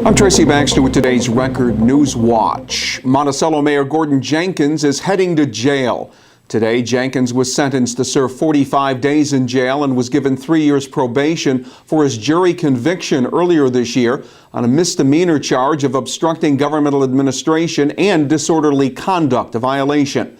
I'm Tracy Baxter with today's Record Newswatch. Monticello Mayor Gordon Jenkins is heading to jail. Today, Jenkins was sentenced to serve 45 days in jail and was given 3 years probation for his jury conviction earlier this year on a misdemeanor charge of obstructing governmental administration and disorderly conduct, a violation.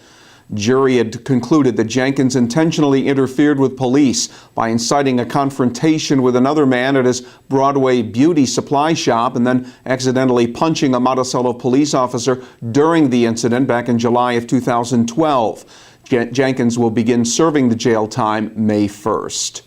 Jury had concluded that Jenkins intentionally interfered with police by inciting a confrontation with another man at his Broadway beauty supply shop and then accidentally punching a Monticello police officer during the incident back in July of 2012. Jenkins will begin serving the jail time May 1st.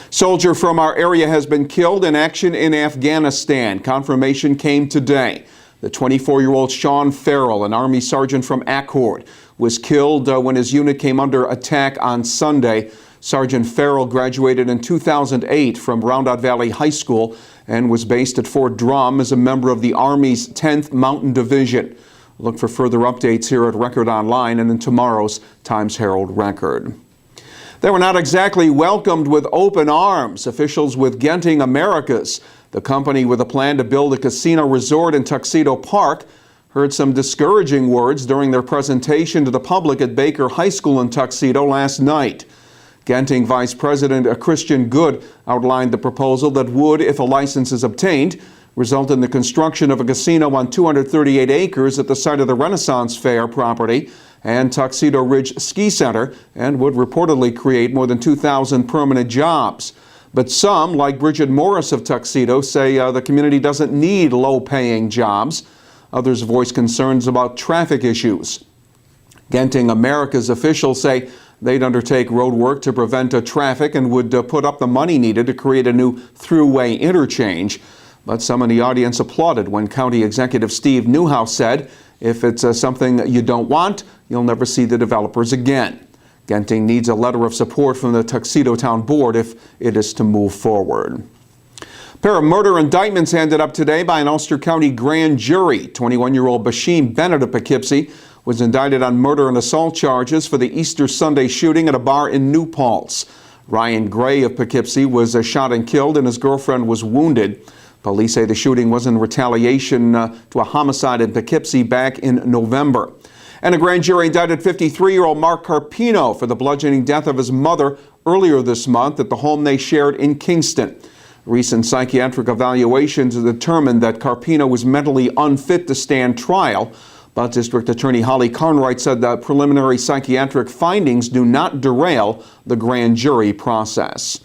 Soldier from our area has been killed in action in Afghanistan. Confirmation came today. The 24-year-old Sean Farrell, an Army sergeant from Accord, was killed when his unit came under attack on Sunday. Sergeant Farrell graduated in 2008 from Roundout Valley High School and was based at Fort Drum as a member of the Army's 10th Mountain Division. Look for further updates here at Record Online and in tomorrow's Times-Herald Record. They were not exactly welcomed with open arms. Officials with Genting Americas, the company with a plan to build a casino resort in Tuxedo Park, heard some discouraging words during their presentation to the public at Baker High School in Tuxedo last night. Genting Vice President Christian Good outlined the proposal that would, if a license is obtained, result in the construction of a casino on 238 acres at the site of the Renaissance Fair property and Tuxedo Ridge Ski Center, and would reportedly create more than 2,000 permanent jobs. But some, like Bridget Morris of Tuxedo, say the community doesn't need low-paying jobs. Others voice concerns about traffic issues. Genting Americas officials say they'd undertake road work to prevent traffic and would put up the money needed to create a new throughway interchange. But some in the audience applauded when County Executive Steve Newhouse said, if it's something you don't want, you'll never see the developers again. Genting needs a letter of support from the Tuxedo Town Board if it is to move forward. A pair of murder indictments handed up today by an Ulster County grand jury. 21-year-old Bashim Bennett of Poughkeepsie was indicted on murder and assault charges for the Easter Sunday shooting at a bar in New Paltz. Ryan Gray of Poughkeepsie was shot and killed, and his girlfriend was wounded. Police say the shooting was in retaliation to a homicide in Poughkeepsie back in November. And a grand jury indicted 53-year-old Mark Carpino for the bludgeoning death of his mother earlier this month at the home they shared in Kingston. Recent psychiatric evaluations determined that Carpino was mentally unfit to stand trial, but District Attorney Holly Carnwright said that preliminary psychiatric findings do not derail the grand jury process.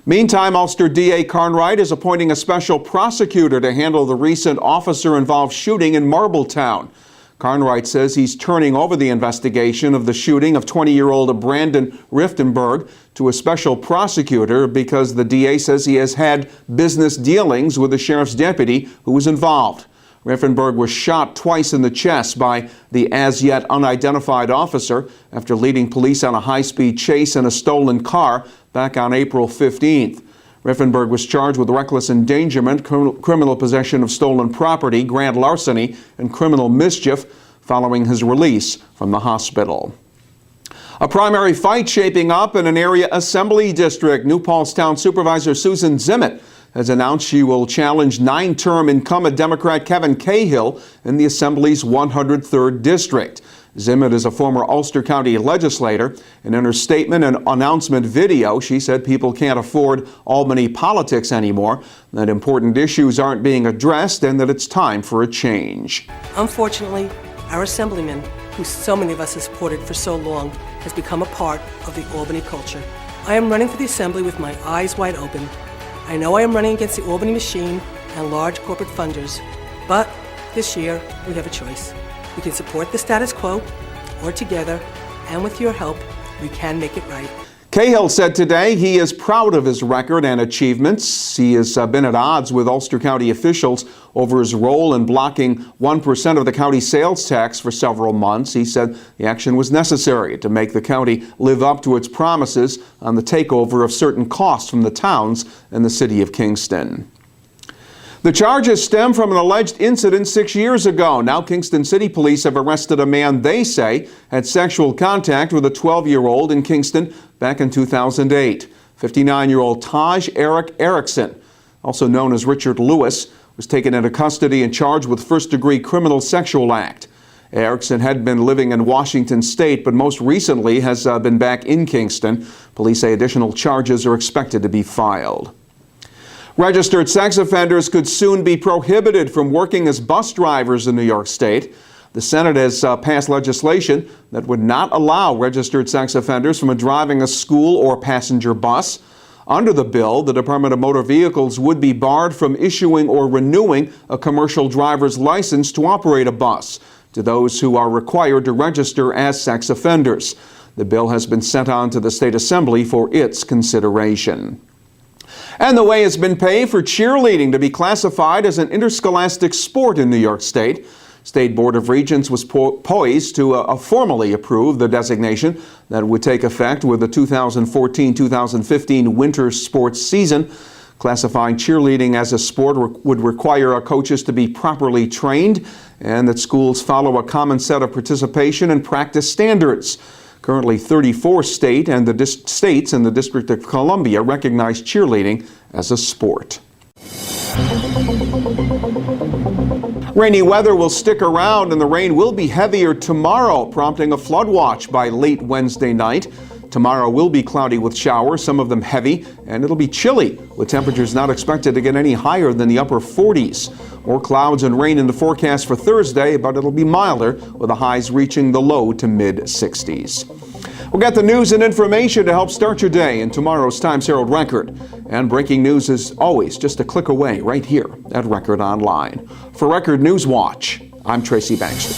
Meantime, Ulster DA Carnwright is appointing a special prosecutor to handle the recent officer-involved shooting in Marbletown. Carnwright says he's turning over the investigation of the shooting of 20-year-old Brandon Riftenberg to a special prosecutor because the DA says he has had business dealings with the sheriff's deputy who was involved. Riftenberg was shot twice in the chest by the as-yet unidentified officer after leading police on a high-speed chase in a stolen car back on April 15th. Riftenberg was charged with reckless endangerment, criminal possession of stolen property, grand larceny, and criminal mischief following his release from the hospital. A primary fight shaping up in an area assembly district. New Paltz Town Supervisor Susan Zimmett has announced she will challenge 9-term incumbent Democrat Kevin Cahill in the Assembly's 103rd District. Zimmett is a former Ulster County legislator, and in her statement and announcement video, she said people can't afford Albany politics anymore, that important issues aren't being addressed, and that it's time for a change. Unfortunately, our assemblyman, who so many of us have supported for so long, has become a part of the Albany culture. I am running for the Assembly with my eyes wide open. I know I am running against the Albany machine and large corporate funders, but this year we have a choice. We can support the status quo, or together, and with your help, we can make it right. Cahill said today he is proud of his record and achievements. He has been at odds with Ulster County officials over his role in blocking 1% of the county sales tax for several months. He said the action was necessary to make the county live up to its promises on the takeover of certain costs from the towns and the city of Kingston. The charges stem from an alleged incident 6 years ago. Now Kingston City Police have arrested a man they say had sexual contact with a 12-year-old in Kingston back in 2008. 59-year-old Taj Eric Erickson also known as Richard Lewis, was taken into custody and charged with first-degree criminal sexual act. Erickson had been living in Washington State, but most recently has been back in Kingston. Police say additional charges are expected to be filed. Registered sex offenders could soon be prohibited from working as bus drivers in New York State. The Senate has passed legislation that would not allow registered sex offenders from driving a school or passenger bus. Under the bill, the Department of Motor Vehicles would be barred from issuing or renewing a commercial driver's license to operate a bus to those who are required to register as sex offenders. The bill has been sent on to the State Assembly for its consideration. And the way has been paved for cheerleading to be classified as an interscholastic sport in New York State. State Board of Regents was poised to formally approve the designation that would take effect with the 2014-2015 winter sports season. Classifying cheerleading as a sport would require coaches to be properly trained and that schools follow a common set of participation and practice standards. Currently, 34 states and the District of Columbia recognize cheerleading as a sport. Rainy weather will stick around and the rain will be heavier tomorrow, prompting a flood watch by late Wednesday night. Tomorrow will be cloudy with showers, some of them heavy, and it'll be chilly, with temperatures not expected to get any higher than the upper 40s. More clouds and rain in the forecast for Thursday, but it'll be milder, with the highs reaching the low to mid-60s. We'll get the news and information to help start your day in tomorrow's Times Herald Record. And breaking news is always just a click away right here at Record Online. For Record Newswatch, I'm Tracy Baxter.